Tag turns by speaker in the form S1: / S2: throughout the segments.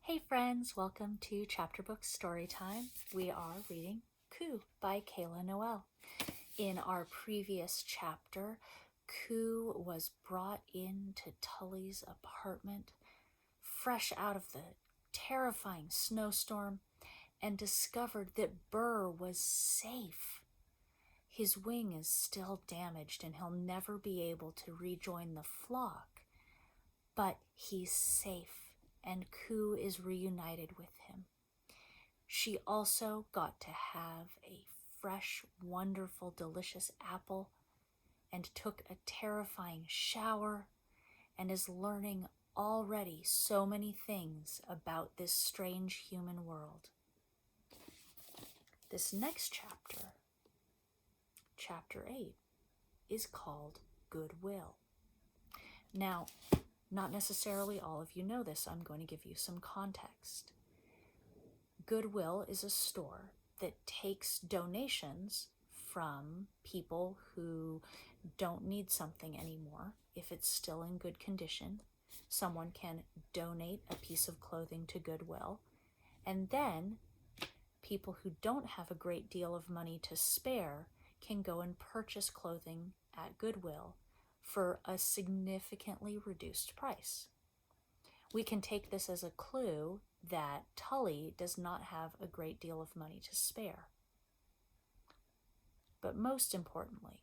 S1: Hey friends, welcome to Chapter Book Storytime. We are reading Coup by Kayla Noel. In our previous chapter, Coup was brought into Tully's apartment, fresh out of the terrifying snowstorm, and discovered that Burr was safe. His wing is still damaged and he'll never be able to rejoin the flock, but he's safe. And Coup is reunited with him. She also got to have a fresh, wonderful, delicious apple and took a terrifying shower and is learning already so many things about this strange human world. This next chapter, Chapter 8, is called Goodwill. Now, not necessarily all of you know this. I'm going to give you some context. Goodwill is a store that takes donations from people who don't need something anymore. If it's still in good condition, someone can donate a piece of clothing to Goodwill, and then people who don't have a great deal of money to spare can go and purchase clothing at Goodwill for a significantly reduced price. We can take this as a clue that Tully does not have a great deal of money to spare. But most importantly,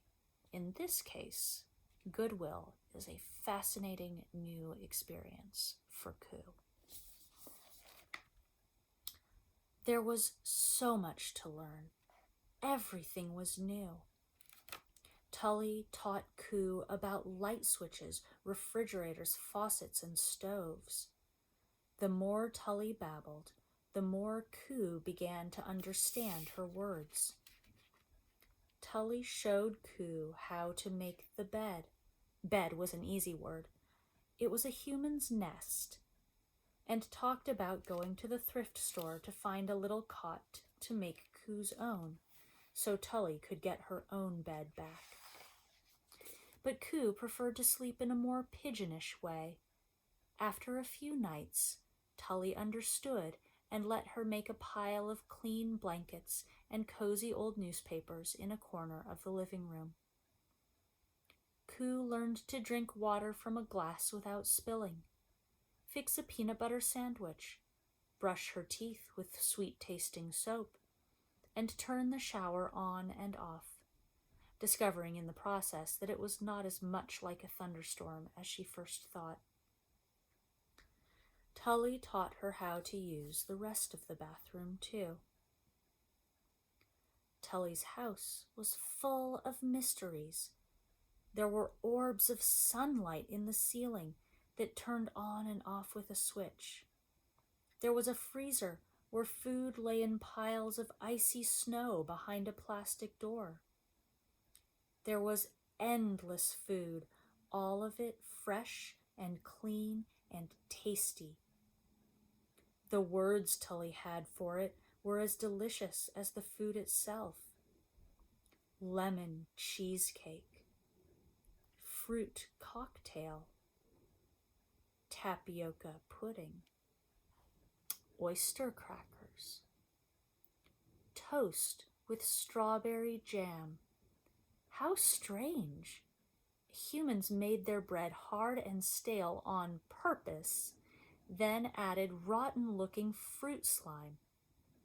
S1: in this case, Goodwill is a fascinating new experience for Coup. There was so much to learn. Everything was new. Tully taught Coup about light switches, refrigerators, faucets, and stoves. The more Tully babbled, the more Coup began to understand her words. Tully showed Coup how to make the bed. Bed was an easy word. It was a human's nest, and talked about going to the thrift store to find a little cot to make Cou's own, so Tully could get her own bed back. But Coup preferred to sleep in a more pigeonish way. After a few nights, Tully understood and let her make a pile of clean blankets and cozy old newspapers in a corner of the living room. Coup learned to drink water from a glass without spilling, fix a peanut butter sandwich, brush her teeth with sweet-tasting soap, and turn the shower on and off, discovering in the process that it was not as much like a thunderstorm as she first thought. Tully taught her how to use the rest of the bathroom, too. Tully's house was full of mysteries. There were orbs of sunlight in the ceiling that turned on and off with a switch. There was a freezer where food lay in piles of icy snow behind a plastic door. There was endless food, all of it fresh and clean and tasty. The words Tully had for it were as delicious as the food itself. Lemon cheesecake, fruit cocktail, tapioca pudding, oyster crackers, toast with strawberry jam. How strange! Humans made their bread hard and stale on purpose, then added rotten-looking fruit slime,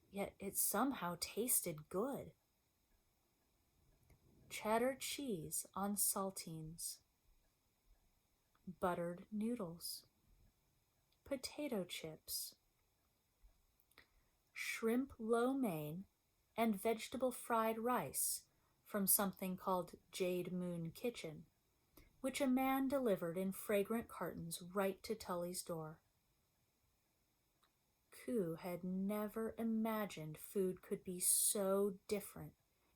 S1: yet it somehow tasted good. Cheddar cheese on saltines, buttered noodles, potato chips, shrimp lo mein, and vegetable fried rice from something called Jade Moon Kitchen, which a man delivered in fragrant cartons right to Tully's door. Coup had never imagined food could be so different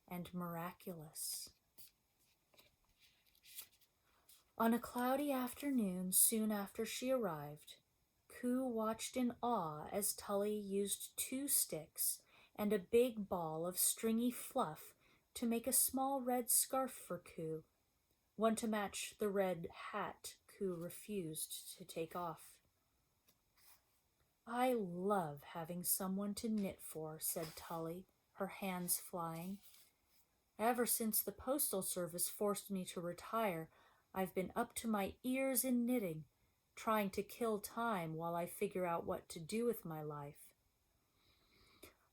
S1: and miraculous. On a cloudy afternoon soon after she arrived, Coup watched in awe as Tully used 2 sticks and a big ball of stringy fluff to make a small red scarf for Coup, one to match the red hat Coup refused to take off. I love having someone to knit for, said Tully, her hands flying. Ever since the Postal Service forced me to retire, I've been up to my ears in knitting, trying to kill time while I figure out what to do with my life.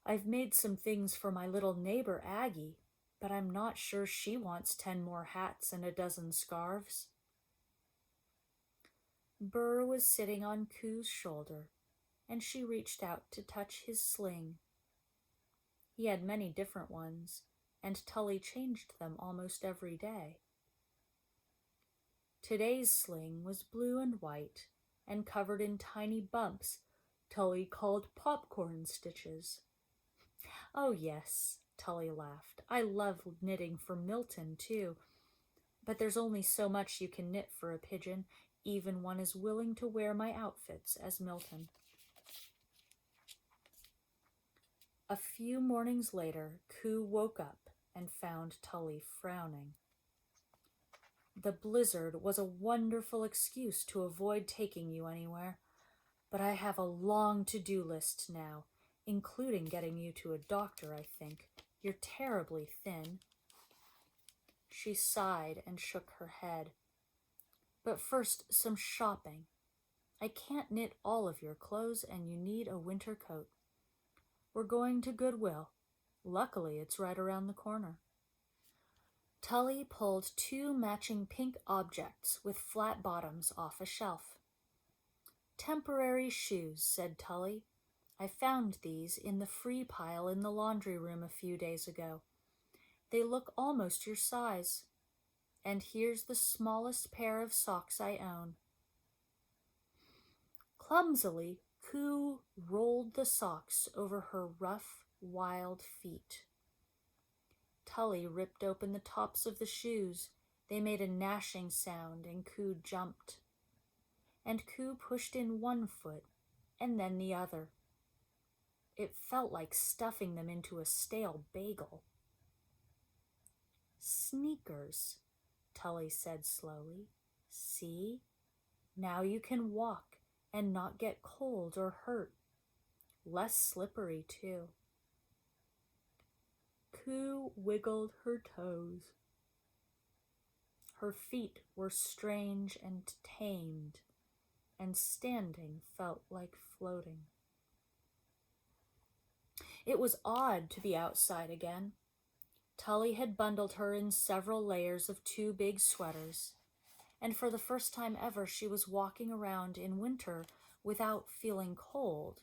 S1: I've made some things for my little neighbor Aggie, but I'm not sure she wants 10 more hats and a dozen scarves. Burr was sitting on Coo's shoulder, and she reached out to touch his sling. He had many different ones, and Tully changed them almost every day. Today's sling was blue and white and covered in tiny bumps Tully called popcorn stitches. Oh yes, Tully laughed. I love knitting for Milton too, but there's only so much you can knit for a pigeon, even one as willing to wear my outfits as Milton. A few mornings later, Coo woke up and found Tully frowning. The blizzard was a wonderful excuse to avoid taking you anywhere, but I have a long to-do list now, including getting you to a doctor, I think. You're terribly thin. She sighed and shook her head. But first, some shopping. I can't knit all of your clothes, and you need a winter coat. We're going to Goodwill. Luckily, it's right around the corner. Tully pulled 2 matching pink objects with flat bottoms off a shelf. Temporary shoes, said Tully. I found these in the free pile in the laundry room a few days ago. They look almost your size. And here's the smallest pair of socks I own. Clumsily, Coo rolled the socks over her rough, wild feet. Tully ripped open the tops of the shoes. They made a gnashing sound, and Coo jumped. And Coo pushed in one foot, and then the other. It felt like stuffing them into a stale bagel. Sneakers, Tully said slowly. See? Now you can walk and not get cold or hurt. Less slippery, too. Coo wiggled her toes. Her feet were strange and tamed, and standing felt like floating. It was odd to be outside again. Tully had bundled her in several layers of 2 big sweaters, and for the first time ever she was walking around in winter without feeling cold.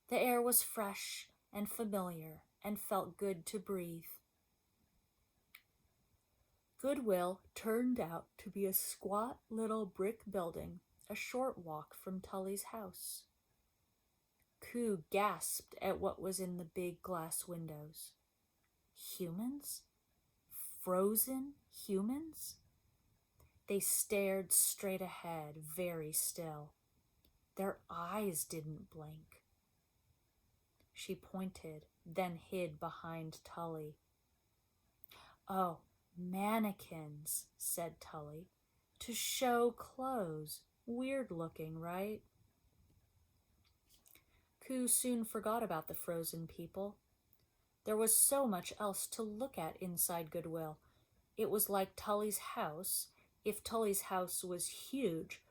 S1: The air was fresh and familiar and felt good to breathe. Goodwill turned out to be a squat little brick building a short walk from Tully's house. Coo gasped at what was in the big glass windows. Humans? Frozen humans? They stared straight ahead, very still. Their eyes didn't blink. She pointed, then hid behind Tully. Oh, mannequins, said Tully. To show clothes. Weird looking, right? Coo soon forgot about the frozen people. There was so much else to look at inside Goodwill. It was like Tully's house, if Tully's house was huge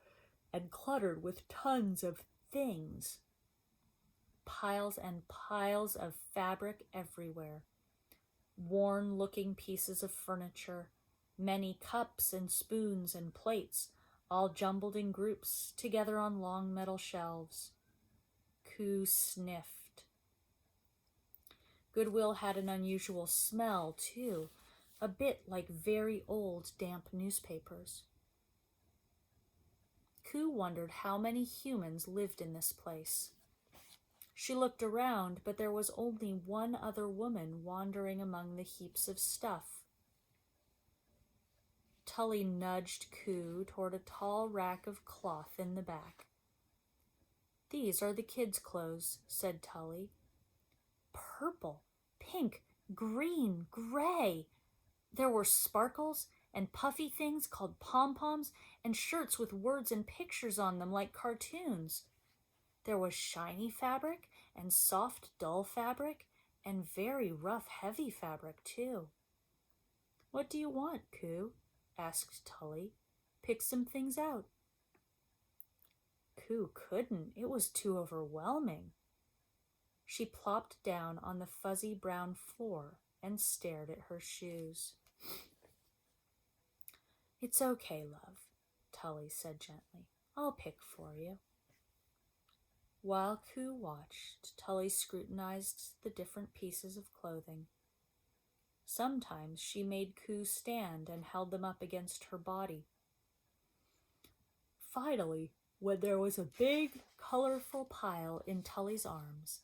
S1: and cluttered with tons of things. Piles and piles of fabric everywhere. Worn-looking pieces of furniture, many cups and spoons and plates, all jumbled in groups together on long metal shelves. Coo sniffed. Goodwill had an unusual smell, too, a bit like very old, damp newspapers. Coo wondered how many humans lived in this place. She looked around, but there was only one other woman wandering among the heaps of stuff. Tully nudged Coo toward a tall rack of cloth in the back. These are the kids' clothes, said Tully. Purple, pink, green, gray. There were sparkles and puffy things called pom-poms and shirts with words and pictures on them like cartoons. There was shiny fabric and soft, dull fabric and very rough, heavy fabric, too. What do you want, Coo? Asked Tully. Pick some things out. Coo couldn't. It was too overwhelming. She plopped down on the fuzzy brown floor and stared at her shoes. It's okay, love, Tully said gently. I'll pick for you. While Coo watched, Tully scrutinized the different pieces of clothing. Sometimes she made Coo stand and held them up against her body. Finally, when there was a big, colorful pile in Tully's arms,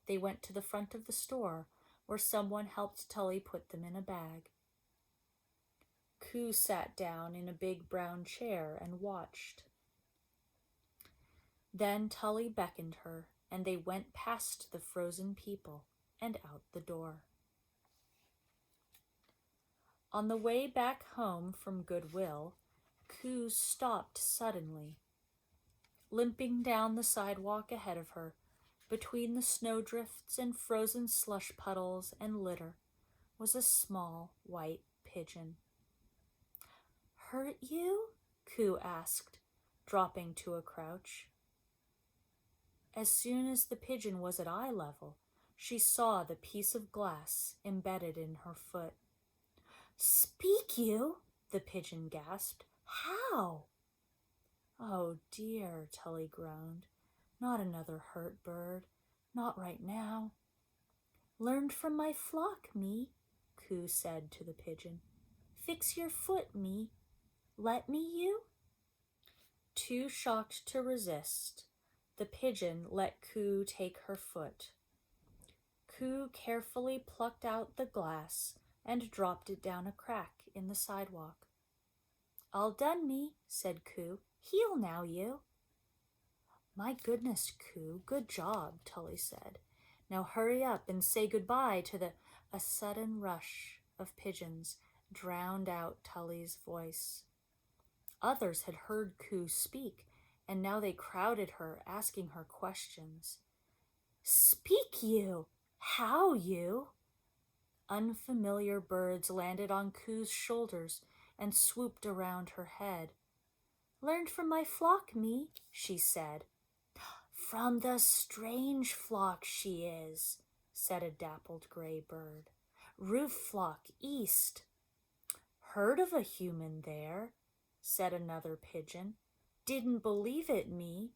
S1: they went to the front of the store where someone helped Tully put them in a bag. Coo sat down in a big brown chair and watched. Then Tully beckoned her, and they went past the frozen people and out the door. On the way back home from Goodwill, Coo stopped suddenly. Limping down the sidewalk ahead of her, between the snowdrifts and frozen slush puddles and litter, was a small white pigeon. Hurt you? Coo asked, dropping to a crouch. As soon as the pigeon was at eye level, she saw the piece of glass embedded in her foot. Speak you? The pigeon gasped. How? Oh dear, Tully groaned. Not another hurt bird. Not right now. Learned from my flock, me, Coo said to the pigeon. Fix your foot, me. Let me you? Too shocked to resist, the pigeon let Coo take her foot. Coo carefully plucked out the glass and dropped it down a crack in the sidewalk. All done, me, said Coo. Heel now, you. My goodness, Coo, good job, Tully said. Now hurry up and say goodbye to the... A sudden rush of pigeons drowned out Tully's voice. Others had heard Coo speak, and now they crowded her, asking her questions. Speak you! How you? Unfamiliar birds landed on Coo's shoulders and swooped around her head. Learned from my flock, me, she said. From the strange flock she is, said a dappled gray bird. Roof flock east. Heard of a human there, said another pigeon. Didn't believe it, me.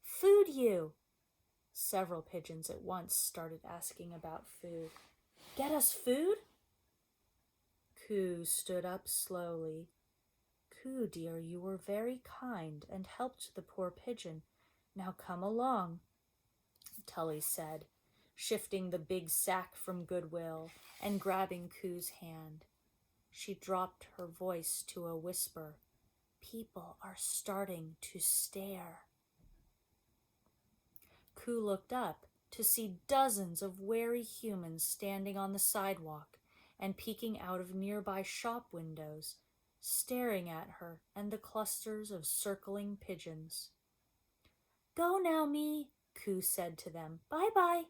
S1: Food you. Several pigeons at once started asking about food. Get us food? Coo stood up slowly. Coo, dear, you were very kind and helped the poor pigeon. Now come along, Tully said, shifting the big sack from Goodwill and grabbing Coo's hand. She dropped her voice to a whisper. People are starting to stare. Coo looked up to see dozens of wary humans standing on the sidewalk and peeking out of nearby shop windows, staring at her and the clusters of circling pigeons. Go now, me, Coo said to them. Bye-bye.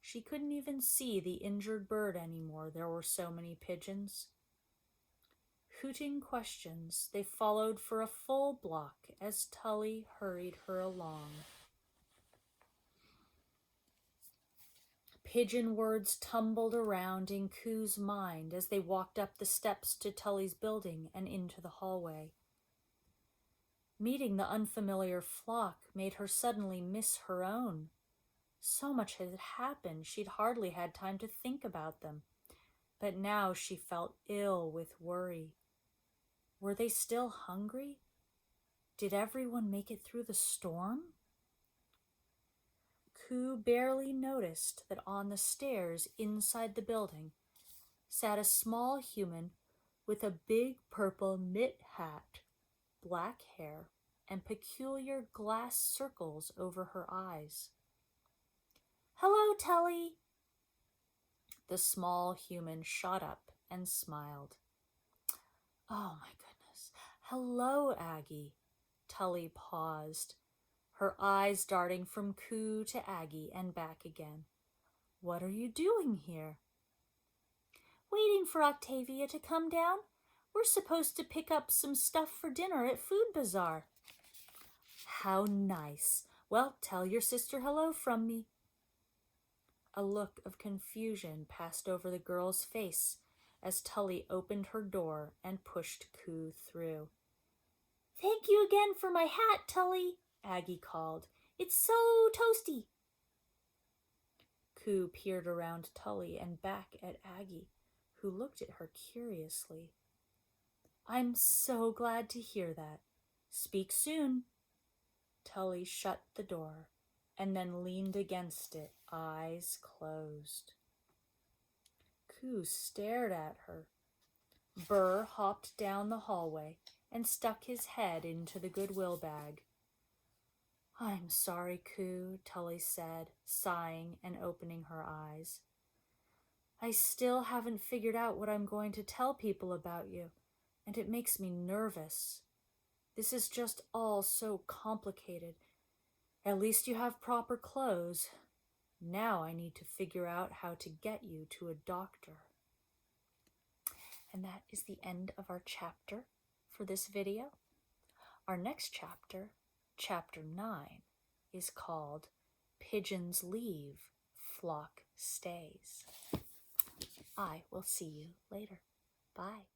S1: She couldn't even see the injured bird anymore. There were so many pigeons. Hooting questions, they followed for a full block as Tully hurried her along. Pigeon words tumbled around in Coo's mind as they walked up the steps to Tully's building and into the hallway. Meeting the unfamiliar flock made her suddenly miss her own. So much had happened, she'd hardly had time to think about them. But now she felt ill with worry. Were they still hungry? Did everyone make it through the storm? Coo barely noticed that on the stairs inside the building sat a small human with a big purple knit hat, black hair, and peculiar glass circles over her eyes. Hello, Tully. The small human shot up and smiled. Oh, my goodness. Hello, Aggie, Tully paused, her eyes darting from Coo to Aggie and back again. "What are you doing here?" "Waiting for Octavia to come down. We're supposed to pick up some stuff for dinner at Food Bazaar." "How nice. Well, tell your sister hello from me." A look of confusion passed over the girl's face as Tully opened her door and pushed Coo through. "Thank you again for my hat, Tully," Aggie called. "It's so toasty." Coo peered around Tully and back at Aggie, who looked at her curiously. "I'm so glad to hear that. Speak soon." Tully shut the door and then leaned against it, eyes closed. Coo stared at her. Burr hopped down the hallway and stuck his head into the Goodwill bag. "I'm sorry, Coo," Tully said, sighing and opening her eyes. "I still haven't figured out what I'm going to tell people about you, and it makes me nervous. This is just all so complicated. At least you have proper clothes. Now I need to figure out how to get you to a doctor." And that is the end of our chapter for this video. Our next chapter, chapter 9, is called Pigeons Leave, Flock Stays. I will see you later. Bye.